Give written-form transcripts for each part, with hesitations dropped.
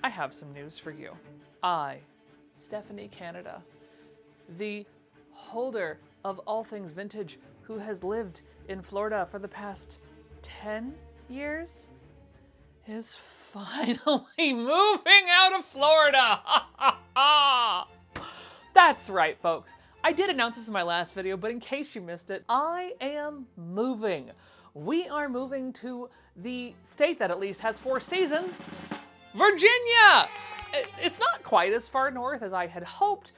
I have some news for you. I, Stephanie Canada, the holder of all things vintage, who has lived in Florida for the past 10 years, is finally moving out of Florida. That's right, folks. I did announce this in my last video, but in case you missed it, I am moving. We are moving to the state that at least has 4 seasons, Virginia. It's not quite as far north as I had hoped,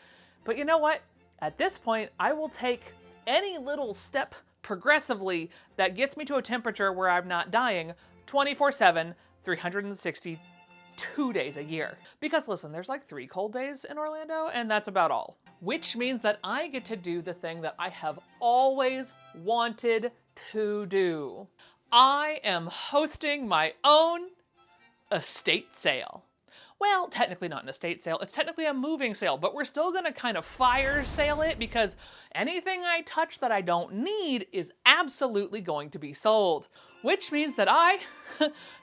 but you know what? At this point, I will take any little step progressively that gets me to a temperature where I'm not dying 24/7, 362 days a year. Because listen, there's like 3 cold days in Orlando, and that's about all. Which means that I get to do the thing that I have always wanted to do. I am hosting my own estate sale. Well, technically not an estate sale, it's technically a moving sale, but we're still gonna kind of fire sale it because anything I touch that I don't need is absolutely going to be sold. Which means that I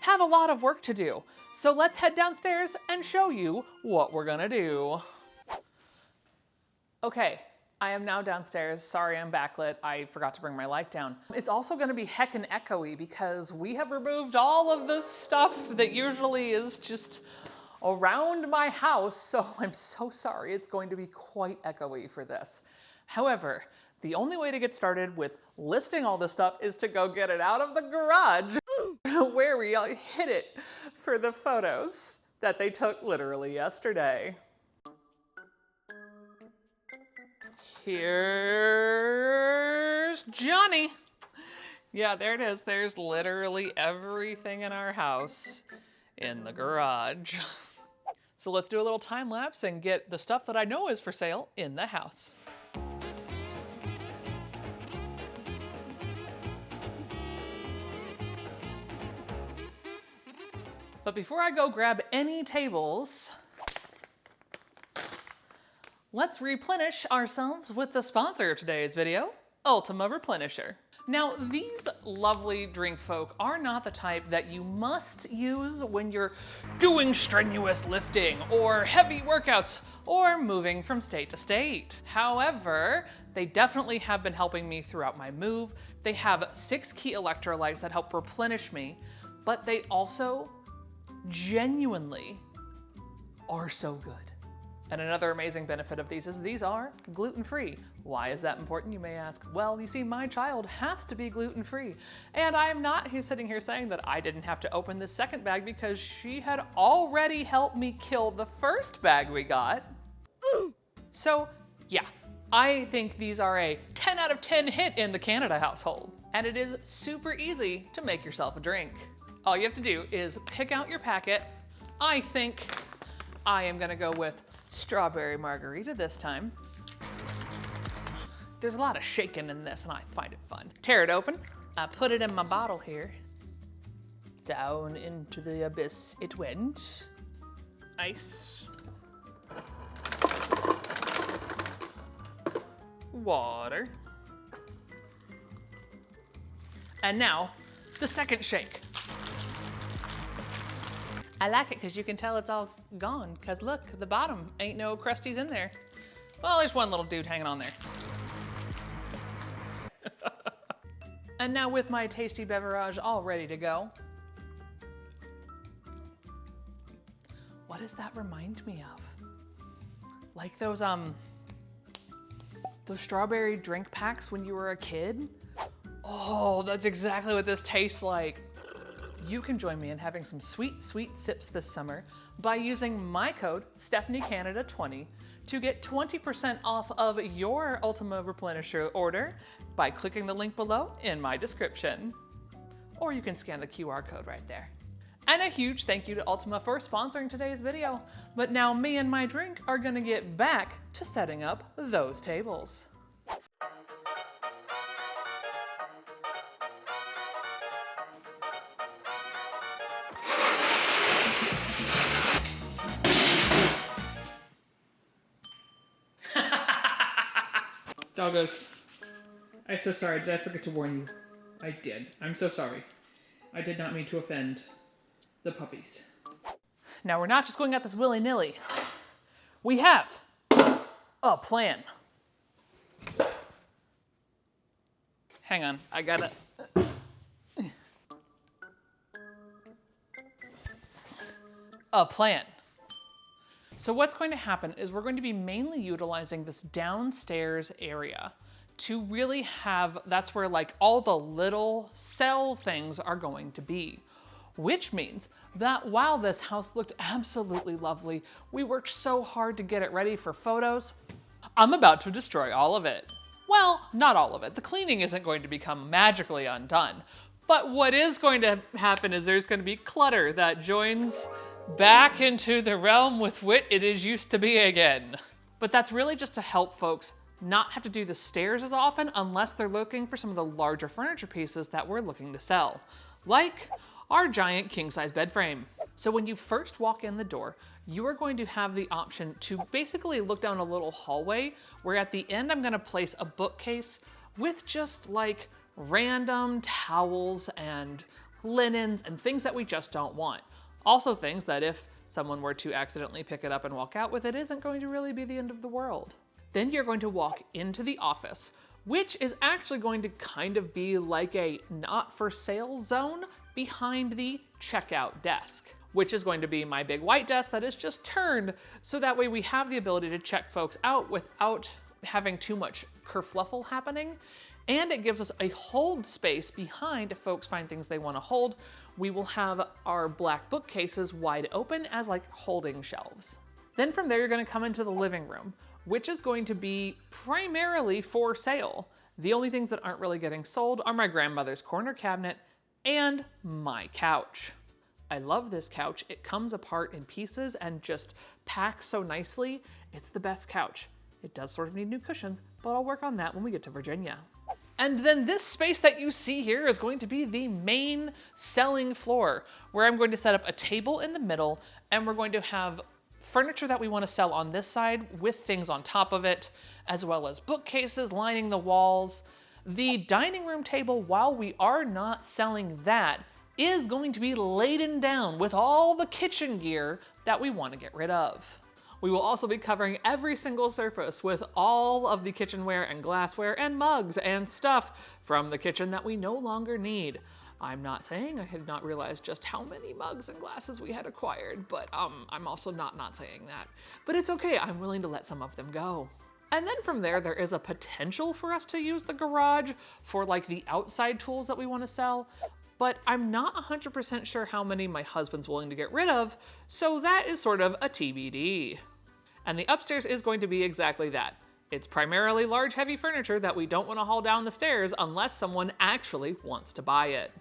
have a lot of work to do. So let's head downstairs and show you what we're gonna do. Okay, I am now downstairs. Sorry I'm backlit. I forgot to bring my light down. It's also gonna be heckin' echoey because we have removed all of the stuff that usually is just around my house, so I'm so sorry. It's going to be quite echoey for this. However, the only way to get started with listing all this stuff is to go get it out of the garage where we hid it for the photos that they took literally yesterday. Here's Johnny. Yeah, there it is. There's literally everything in our house in the garage. So let's do a little time lapse and get the stuff that I know is for sale in the house. But before I go grab any tables, let's replenish ourselves with the sponsor of today's video, Ultima Replenisher. Now, these lovely drink folk are not the type that you must use when you're doing strenuous lifting or heavy workouts or moving from state to state. However, they definitely have been helping me throughout my move. They have 6 key electrolytes that help replenish me, but they also genuinely are so good. And another amazing benefit of these is these are gluten-free. Why is that important, you may ask? Well, you see, my child has to be gluten-free. And I am not sitting here saying that I didn't have to open this second bag because she had already helped me kill the first bag we got. So yeah, I think these are a 10 out of 10 hit in the Canada household. And it is super easy to make yourself a drink. All you have to do is pick out your packet. I think I am gonna go with strawberry margarita this time. There's a lot of shaking in this and I find it fun. Tear it open. I put it in my bottle here. Down into the abyss it went. Ice. Water. And now, the second shake. I like it because you can tell it's all gone, because look, the bottom ain't no crusties in there. Well, there's one little dude hanging on there. And now with my tasty beverage all ready to go. What does that remind me of? Like those strawberry drink packs when you were a kid? Oh, that's exactly what this tastes like. You can join me in having some sweet, sweet sips this summer by using my code StephanieCanada20 to get 20% off of your Ultima Replenisher order by clicking the link below in my description. Or you can scan the QR code right there. And a huge thank you to Ultima for sponsoring today's video. But now me and my drink are gonna get back to setting up those tables. Doggos, I'm so sorry. Did I forget to warn you? I did. I'm so sorry. I did not mean to offend the puppies. Now we're not just going at this willy-nilly. We have a plan. Hang on, I gotta... A plan. So what's going to happen is we're going to be mainly utilizing this downstairs area to really have, that's where like all the little cell things are going to be. Which means that while this house looked absolutely lovely, we worked so hard to get it ready for photos, I'm about to destroy all of it. Well, not all of it. The cleaning isn't going to become magically undone. But what is going to happen is there's going to be clutter that joins back into the realm with which it is used to be again. But that's really just to help folks not have to do the stairs as often unless they're looking for some of the larger furniture pieces that we're looking to sell, like our giant king-size bed frame. So when you first walk in the door, you are going to have the option to basically look down a little hallway where at the end I'm going to place a bookcase with just like random towels and linens and things that we just don't want. Also things that if someone were to accidentally pick it up and walk out with it, isn't going to really be the end of the world. Then you're going to walk into the office, which is actually going to kind of be like a not for sale zone behind the checkout desk, which is going to be my big white desk that is just turned so that way we have the ability to check folks out without having too much kerfluffle happening. And it gives us a hold space behind if folks find things they want to hold. We will have our black bookcases wide open as like holding shelves. Then from there, you're going to come into the living room, which is going to be primarily for sale. The only things that aren't really getting sold are my grandmother's corner cabinet and my couch. I love this couch. It comes apart in pieces and just packs so nicely. It's the best couch. It does sort of need new cushions, but I'll work on that when we get to Virginia. And then this space that you see here is going to be the main selling floor, where I'm going to set up a table in the middle, and we're going to have furniture that we want to sell on this side with things on top of it, as well as bookcases lining the walls. The dining room table, while we are not selling that, is going to be laden down with all the kitchen gear that we want to get rid of. We will also be covering every single surface with all of the kitchenware and glassware and mugs and stuff from the kitchen that we no longer need. I'm not saying I had not realized just how many mugs and glasses we had acquired, but I'm also not saying that. But it's okay, I'm willing to let some of them go. And then from there is a potential for us to use the garage for like the outside tools that we want to sell, but I'm not 100% sure how many my husband's willing to get rid of, so that is sort of a TBD. And the upstairs is going to be exactly that. It's primarily large, heavy furniture that we don't want to haul down the stairs unless someone actually wants to buy it.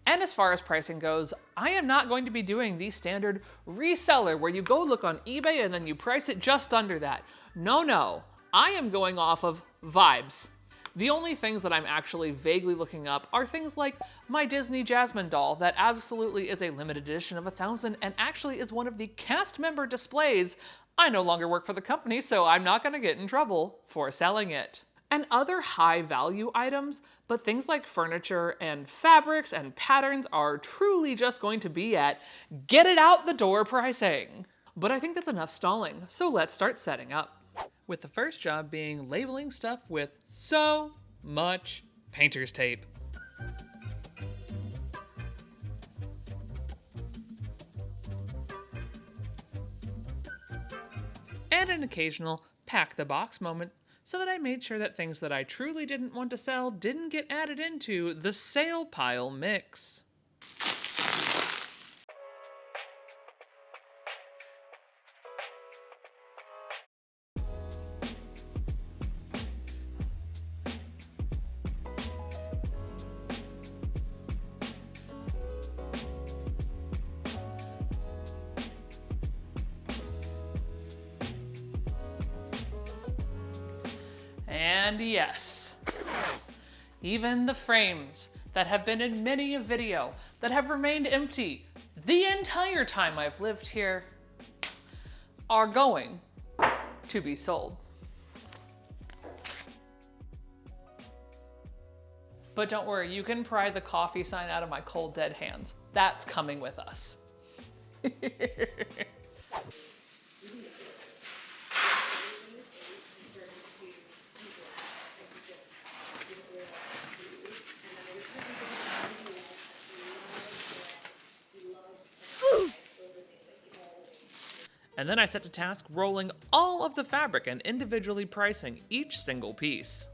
And as far as pricing goes, I am not going to be doing the standard reseller where you go look on eBay and then you price it just under that. No, I am going off of vibes. The only things that I'm actually vaguely looking up are things like my Disney Jasmine doll that absolutely is a limited edition of 1,000 and actually is one of the cast member displays. I no longer work for the company, so I'm not going to get in trouble for selling it. And other high value items, but things like furniture and fabrics and patterns are truly just going to be at get it out the door pricing. But I think that's enough stalling, so let's start setting up. With the first job being labeling stuff with so much painter's tape. And an occasional pack the box moment so that I made sure that things that I truly didn't want to sell didn't get added into the sale pile mix. And yes, even the frames that have been in many a video that have remained empty the entire time I've lived here are going to be sold. But don't worry, you can pry the coffee sign out of my cold dead hands. That's coming with us. And then I set to task rolling all of the fabric and individually pricing each single piece.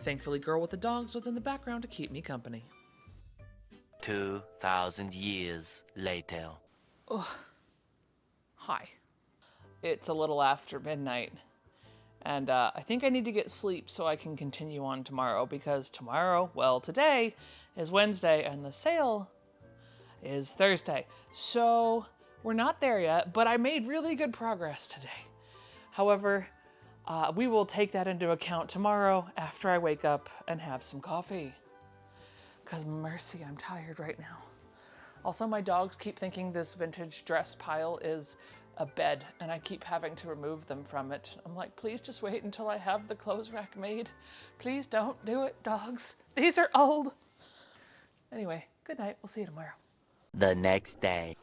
Thankfully, Girl with the Dogs was in the background to keep me company. 2,000 years later. Hi. It's a little after midnight, and I think I need to get sleep so I can continue on tomorrow, because tomorrow, well, today is Wednesday and the sale is Thursday. So we're not there yet, but I made really good progress today. However, we will take that into account tomorrow after I wake up and have some coffee. Because mercy, I'm tired right now. Also, my dogs keep thinking this vintage dress pile is a bed, and I keep having to remove them from it. I'm like, please just wait until I have the clothes rack made. Please don't do it, dogs. These are old. Anyway, good night. We'll see you tomorrow. The next day.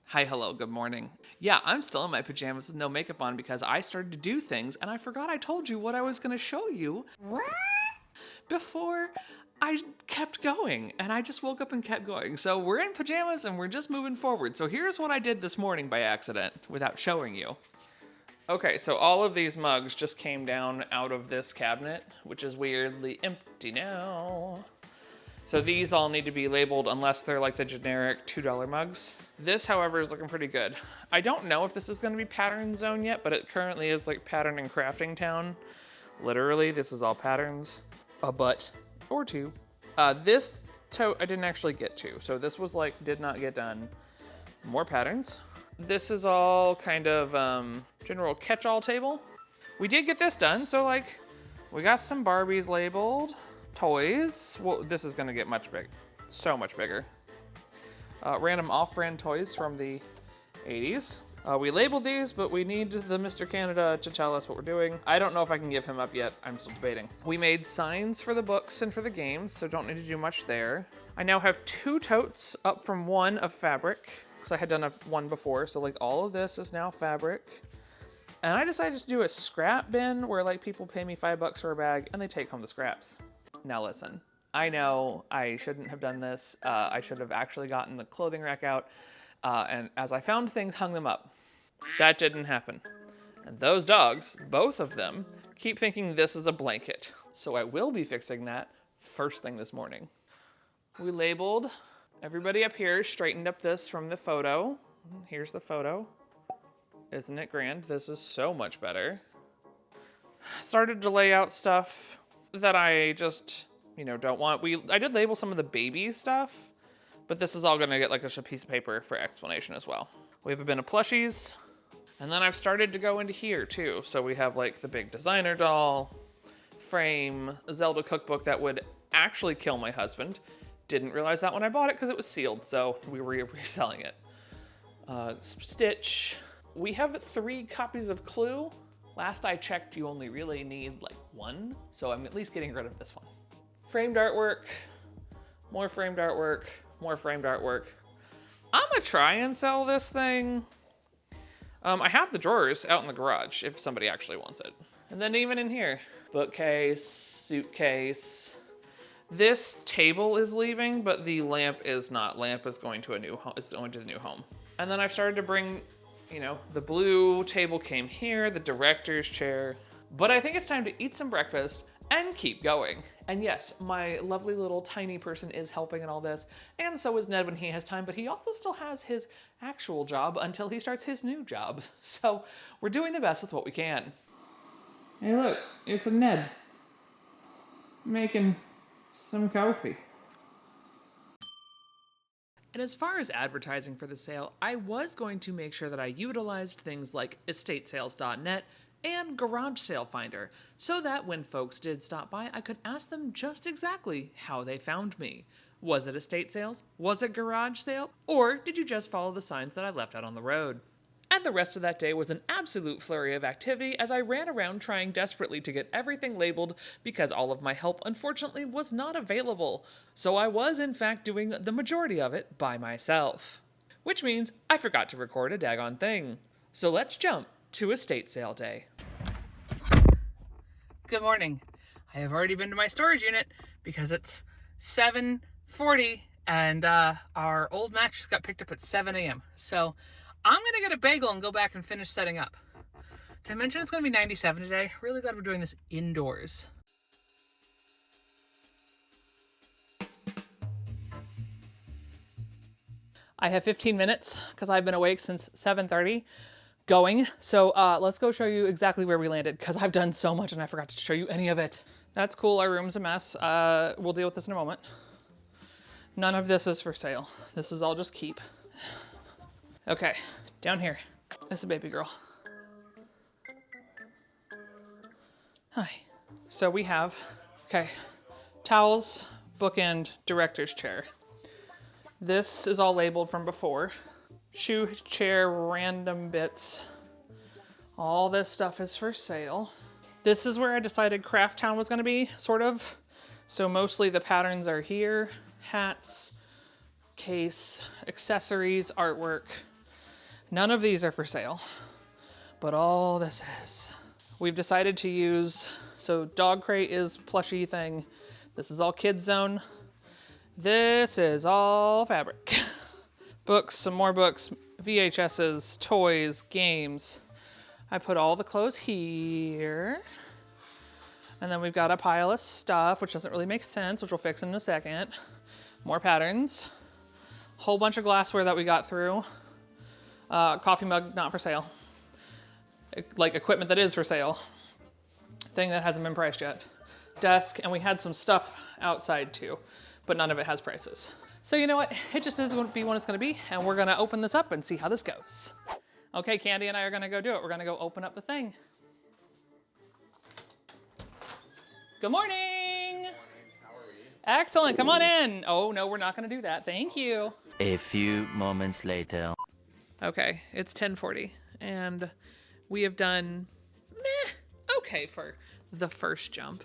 Hi, hello, good morning. Yeah, I'm still in my pajamas with no makeup on because I started to do things and I forgot I told you what I was going to show you. What? Before I kept going, and I just woke up and kept going. So we're in pajamas and we're just moving forward. So here's what I did this morning by accident without showing you. Okay, so all of these mugs just came down out of this cabinet, which is weirdly empty now. So these all need to be labeled unless they're like the generic $2 mugs. This, however, is looking pretty good. I don't know if this is going to be Pattern Zone yet, but it currently is like Pattern and Crafting Town. Literally, this is all patterns. A butt or two. This tote I didn't actually get to, so this was like did not get done. More patterns. This is all kind of general catch-all table. We did get this done, so like we got some Barbies labeled. Toys. Well, this is gonna get much big, so much bigger. Random off-brand toys from the 80s. We labeled these, but we need the Mr. Canada to tell us what we're doing. I don't know if I can give him up yet. I'm still debating. We made signs for the books and for the games, so don't need to do much there. I now have 2 totes up from 1 of fabric, because I had done one before, so like all of this is now fabric. And I decided to do a scrap bin where like people pay me $5 for a bag and they take home the scraps. Now listen, I know I shouldn't have done this. I should have actually gotten the clothing rack out. And as I found things, hung them up. That didn't happen. And those dogs, both of them, keep thinking this is a blanket. So I will be fixing that first thing this morning. We labeled everybody up here, straightened up this from the photo. Here's the photo. Isn't it grand? This is so much better. Started to lay out stuff that I just, don't want. I did label some of the baby stuff, but this is all gonna get like a piece of paper for explanation as well. We have a bin of plushies, and then I've started to go into here too. So we have like the big designer doll, frame, a Zelda cookbook that would actually kill my husband. Didn't realize that when I bought it because it was sealed, so we were reselling it. Stitch. We have 3 copies of Clue. Last I checked, you only really need like 1, so I'm at least getting rid of this one. Framed artwork, more framed artwork, more framed artwork. I'm gonna try and sell this thing. I have the drawers out in the garage if somebody actually wants it. And then even in here, bookcase, suitcase. This table is leaving, but the lamp is not. Lamp is going to a new home. It's going to the new home. And then I've started to bring, the blue table came here, the director's chair. But I think it's time to eat some breakfast and keep going. And yes, my lovely little tiny person is helping in all this, and so is Ned when he has time, but he also still has his actual job until he starts his new job. So we're doing the best with what we can. Hey look, it's a Ned making some coffee. And as far as advertising for the sale, I was going to make sure that I utilized things like estatesales.net and Garage Sale Finder, so that when folks did stop by, I could ask them just exactly how they found me. Was it estate sales? Was it garage sale? Or did you just follow the signs that I left out on the road? And the rest of that day was an absolute flurry of activity as I ran around trying desperately to get everything labeled because all of my help unfortunately was not available. So I was in fact doing the majority of it by myself. Which means I forgot to record a daggone thing. So let's jump to estate sale day. Good morning. I have already been to my storage unit because it's 7:40 and our old mattress got picked up at 7 a.m. So I'm gonna get a bagel and go back and finish setting up. Did I mention it's gonna be 97 today? Really glad we're doing this indoors. I have 15 minutes because I've been awake since 7:30 going. So let's go show you exactly where we landed because I've done so much and I forgot to show you any of it. That's cool, our room's a mess. We'll deal with this in a moment. None of this is for sale. This is all just keep. Okay, down here. This is a baby girl. Hi. So we have, towels, bookend, director's chair. This is all labeled from before. Shoe chair, random bits. All this stuff is for sale. This is where I decided Craft Town was gonna be, sort of. So mostly the patterns are here. Hats, case, accessories, artwork. None of these are for sale, but all this is. We've decided to use, so dog crate is plushy thing. This is all kids zone. This is all fabric. Books, some more books, VHSs, toys, games. I put all the clothes here. And then we've got a pile of stuff, which doesn't really make sense, which we'll fix in a second. More patterns. Whole bunch of glassware that we got through. Coffee mug, not for sale. Like equipment that is for sale. Thing that hasn't been priced yet. Desk, and we had some stuff outside too, but none of it has prices. So you know what? It just is going to be what it's going to be, and we're going to open this up and see how this goes. Okay, Candy and I are going to go do it. We're going to go open up the thing. Good morning. How are we? Excellent. Come on in. Oh, no, we're not going to do that. Thank you. A few moments later. Okay, it's 10:40, and we have done okay for the first jump.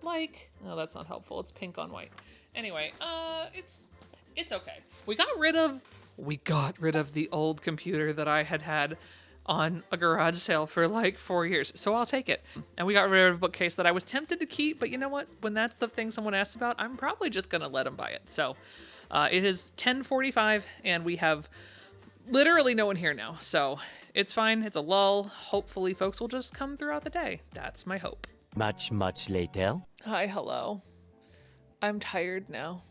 Like, oh, that's not helpful. It's pink on white. Anyway, it's okay. We got rid of the old computer that I had on a garage sale for like 4 years, so I'll take it. And we got rid of a bookcase that I was tempted to keep, but you know what? When that's the thing someone asks about, I'm probably just gonna let them buy it. So it is 10:45, and we have literally no one here now, so it's fine. It's a lull. Hopefully folks will just come throughout the day. That's my hope. Much later. Hi, hello. I'm tired now.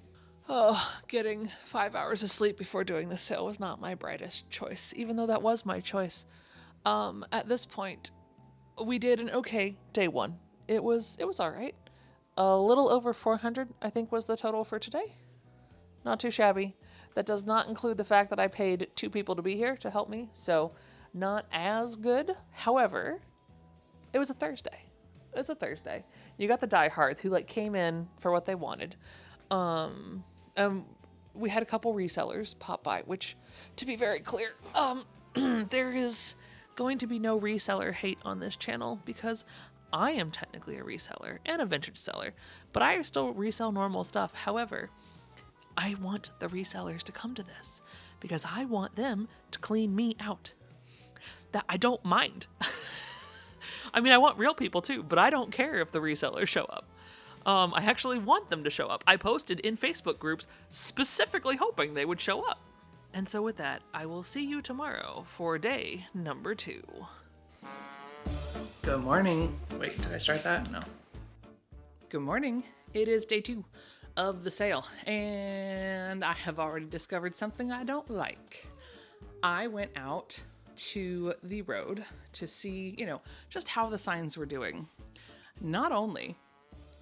Oh, getting 5 hours of sleep before doing this sale was not my brightest choice, even though that was my choice. At this point, we did an okay day one. It was all right. A little over 400, I think, was the total for today. Not too shabby. That does not include the fact that I paid 2 people to be here to help me, so not as good. However, it was a Thursday. It's a Thursday. You got the diehards who came in for what they wanted. We had a couple resellers pop by, which, to be very clear, there is going to be no reseller hate on this channel because I am technically a reseller and a vintage seller, but I still resell normal stuff. However, I want the resellers to come to this because I want them to clean me out. That I don't mind. I mean, I want real people too, but I don't care if the resellers show up. I actually want them to show up. I posted in Facebook groups specifically hoping they would show up. And so with that, I will see you tomorrow for day number 2. Good morning. Wait, did I start that? No. Good morning. It is day 2 of the sale, and I have already discovered something I don't like. I went out to the road to see, just how the signs were doing. Not only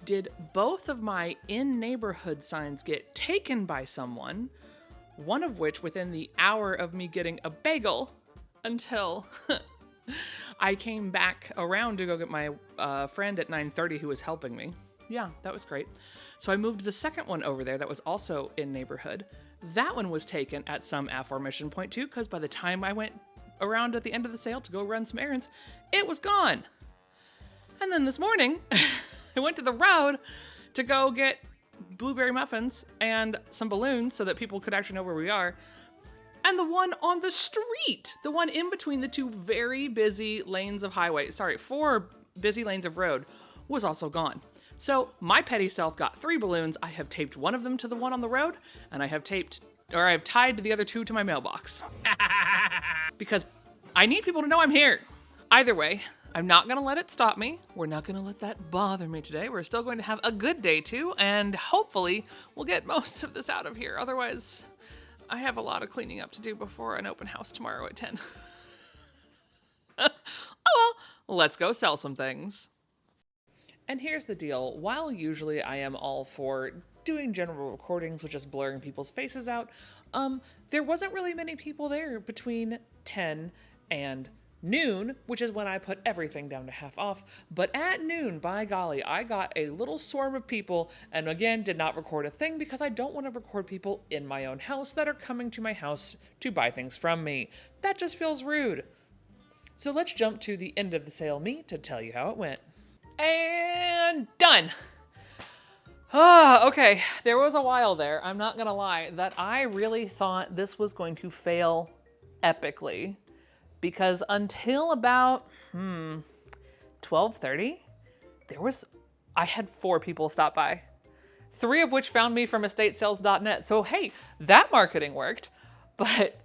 did both of my in-neighborhood signs get taken by someone, one of which within the hour of me getting a bagel, until I came back around to go get my friend at 9:30 who was helping me. Yeah, that was great. So I moved the second one over there that was also in neighborhood. That one was taken at some aforementioned point too, because by the time I went around at the end of the sale to go run some errands, it was gone. And then this morning, I went to the road to go get blueberry muffins and some balloons so that people could actually know where we are. And the one on the street, the one in between the two very busy lanes of highway, 4 busy lanes of road, was also gone. So my petty self got 3 balloons. I have taped one of them to the one on the road, and I have tied the other 2 to my mailbox. Because I need people to know I'm here. Either way, I'm not gonna let it stop me. We're not gonna let that bother me today. We're still going to have a good day too, and hopefully we'll get most of this out of here. Otherwise, I have a lot of cleaning up to do before an open house tomorrow at 10. Oh well, let's go sell some things. And here's the deal. While usually I am all for doing general recordings with just blurring people's faces out, there wasn't really many people there between 10 and noon, which is when I put everything down to half off. But at noon, by golly, I got a little swarm of people, and again, did not record a thing because I don't want to record people in my own house that are coming to my house to buy things from me. That just feels rude. So let's jump to the end of the sale me to tell you how it went. And done. Okay, there was a while there, I'm not gonna lie, that I really thought this was going to fail epically. Because until about 12:30, I had 4 people stop by. 3 of which found me from estatesales.net. So hey, that marketing worked. But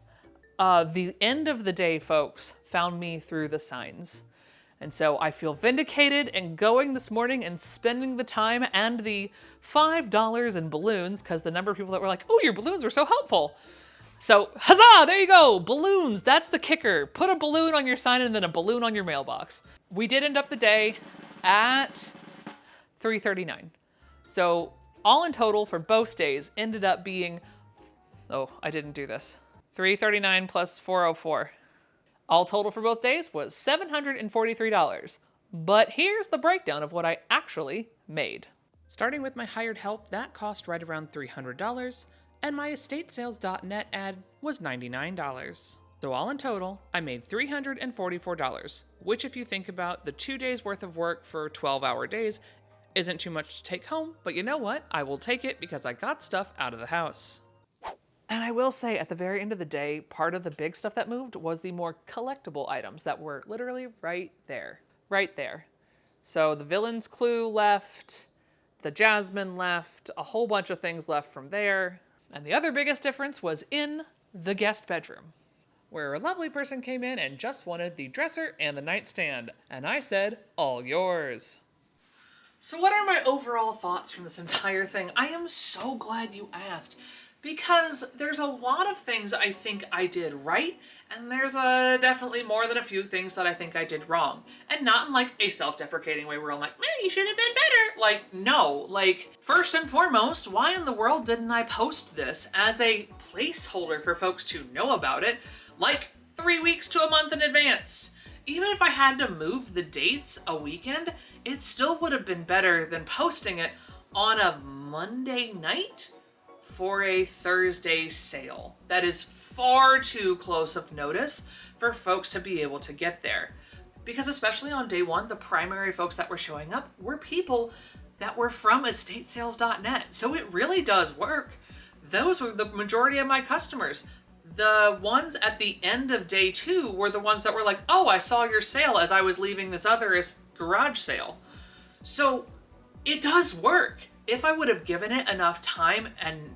the end of the day, folks, found me through the signs. And so I feel vindicated and going this morning and spending the time and the $5 in balloons, because the number of people that were like, oh, your balloons were so helpful. So huzzah, there you go, balloons, that's the kicker. Put a balloon on your sign and then a balloon on your mailbox. We did end up the day at 3:39. So all in total for both days ended up being, oh, I didn't do this, 339 plus 404. All total for both days was $743. But here's the breakdown of what I actually made. Starting with my hired help, that cost right around $300, and my estatesales.net ad was $99. So all in total, I made $344, which if you think about the 2 days worth of work for 12-hour days, isn't too much to take home, but you know what? I will take it because I got stuff out of the house. And I will say, at the very end of the day, part of the big stuff that moved was the more collectible items that were literally right there. Right there. So the Villain's Clue left, the Jasmine left, a whole bunch of things left from there. And the other biggest difference was in the guest bedroom, where a lovely person came in and just wanted the dresser and the nightstand. And I said, all yours. So what are my overall thoughts from this entire thing? I am so glad you asked. Because there's a lot of things I think I did right, and there's definitely more than a few things that I think I did wrong. And not in like a self-deprecating way where I'm like, man, you should have been better. Like, no, like, first and foremost, why in the world didn't I post this as a placeholder for folks to know about it, like 3 weeks to a month in advance? Even if I had to move the dates a weekend, it still would have been better than posting it on a Monday night for a Thursday sale. That is far too close of notice for folks to be able to get there. Because especially on day 1, the primary folks that were showing up were people that were from estatesales.net. So it really does work. Those were the majority of my customers. The ones at the end of day 2 were the ones that were like, oh, I saw your sale as I was leaving this other garage sale. So it does work. If I would have given it enough time and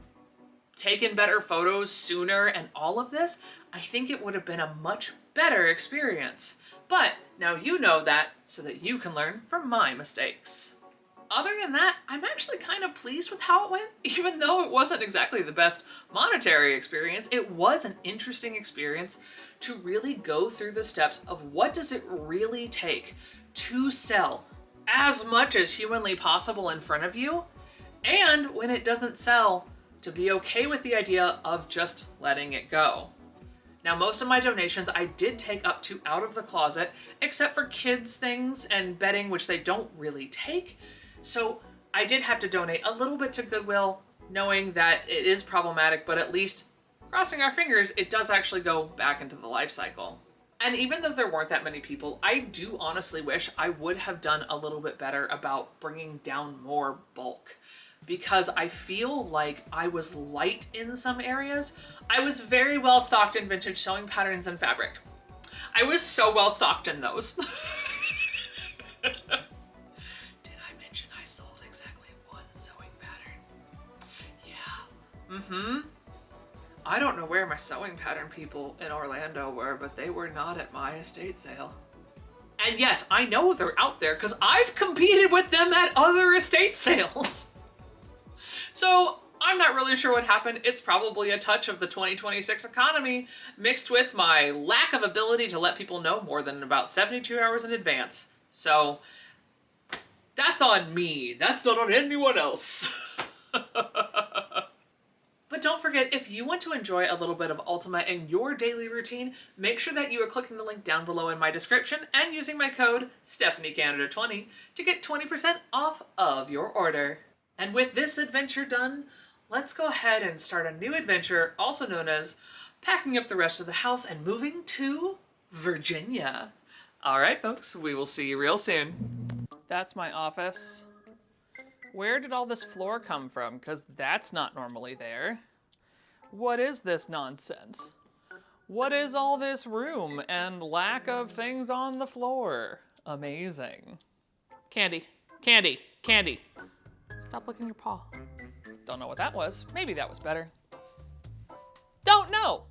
taken better photos sooner and all of this, I think it would have been a much better experience. But now you know that so that you can learn from my mistakes. Other than that, I'm actually kind of pleased with how it went. Even though it wasn't exactly the best monetary experience, it was an interesting experience to really go through the steps of what does it really take to sell as much as humanly possible in front of you, and when it doesn't sell, to be okay with the idea of just letting it go. Now, most of my donations I did take up to out of the closet, except for kids' things and bedding, which they don't really take. So I did have to donate a little bit to Goodwill, knowing that it is problematic, but at least, crossing our fingers, it does actually go back into the life cycle. And even though there weren't that many people, I do honestly wish I would have done a little bit better about bringing down more bulk, because I feel like I was light in some areas. I was very well stocked in vintage sewing patterns and fabric. I was so well stocked in those. Did I mention I sold exactly one sewing pattern? Yeah. I don't know where my sewing pattern people in Orlando were, but they were not at my estate sale. And yes, I know they're out there because I've competed with them at other estate sales. So I'm not really sure what happened. It's probably a touch of the 2026 economy mixed with my lack of ability to let people know more than about 72 hours in advance. So that's on me. That's not on anyone else. But don't forget, if you want to enjoy a little bit of Ultima in your daily routine, make sure that you are clicking the link down below in my description and using my code StephanieCanada20 to get 20% off of your order. And with this adventure done, let's go ahead and start a new adventure, also known as packing up the rest of the house and moving to Virginia. All right, folks, we will see you real soon. That's my office. Where did all this floor come from? Because that's not normally there. What is this nonsense? What is all this room and lack of things on the floor? Amazing. Candy, candy, candy. Stop licking your paw. Don't know what that was. Maybe that was better. Don't know.